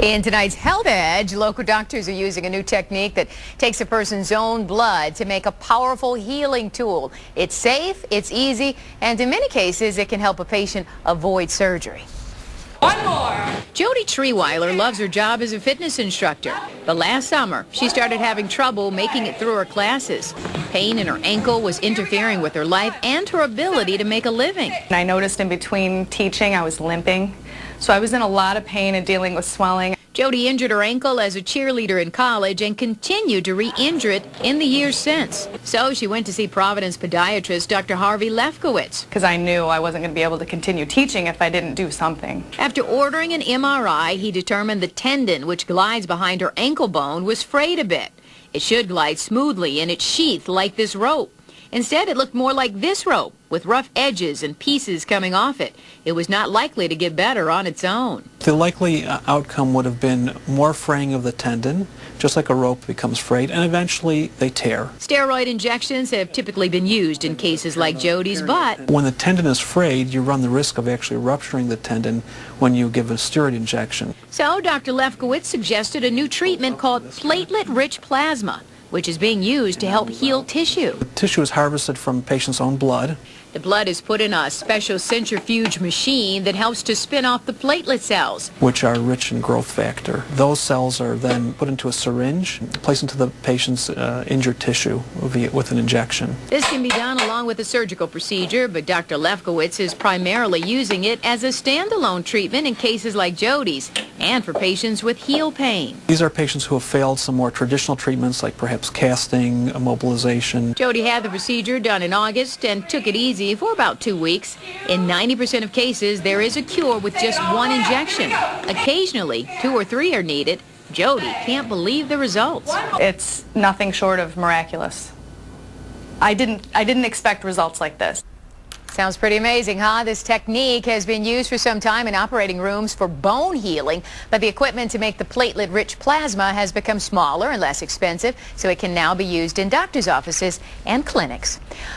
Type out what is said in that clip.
In tonight's Health Edge, local doctors are using a new technique that takes a person's own blood to make a powerful healing tool. It's safe, it's easy, and in many cases, it can help a patient avoid surgery. One more. Jody Treeweiler loves her job as a fitness instructor, but last summer, she started having trouble making it through her classes. Pain in her ankle was interfering with her life and her ability to make a living. I noticed in between teaching I was limping, so I was in a lot of pain and dealing with swelling. Jody injured her ankle as a cheerleader in college and continued to re-injure it in the years since. So she went to see Providence podiatrist Dr. Harvey Lefkowitz. Because I knew I wasn't going to be able to continue teaching if I didn't do something. After ordering an MRI, he determined the tendon which glides behind her ankle bone was frayed a bit. It should glide smoothly in its sheath like this rope. Instead, it looked more like this rope, with rough edges and pieces coming off it. It was not likely to get better on its own. The likely outcome would have been more fraying of the tendon, just like a rope becomes frayed, and eventually they tear. Steroid injections have typically been used in cases like Jody's, but when the tendon is frayed, you run the risk of actually rupturing the tendon when you give a steroid injection. So Dr. Lefkowitz suggested a new treatment called platelet-rich plasma, which is being used to help heal tissue. The tissue is harvested from patient's own blood. The blood is put in a special centrifuge machine that helps to spin off the platelet cells, which are rich in growth factor. Those cells are then put into a syringe, placed into the patient's injured tissue with an injection. This can be done along with a surgical procedure, but Dr. Lefkowitz is primarily using it as a standalone treatment in cases like Jody's and for patients with heel pain. These are patients who have failed some more traditional treatments like perhaps casting, immobilization. Jody had the procedure done in August and took it easy for about 2 weeks. In 90% of cases, there is a cure with just one injection. Occasionally, 2 or 3 are needed. Jody can't believe the results. It's nothing short of miraculous. I didn't expect results like this. Sounds pretty amazing, huh? This technique has been used for some time in operating rooms for bone healing, but the equipment to make the platelet-rich plasma has become smaller and less expensive, so it can now be used in doctors' offices and clinics.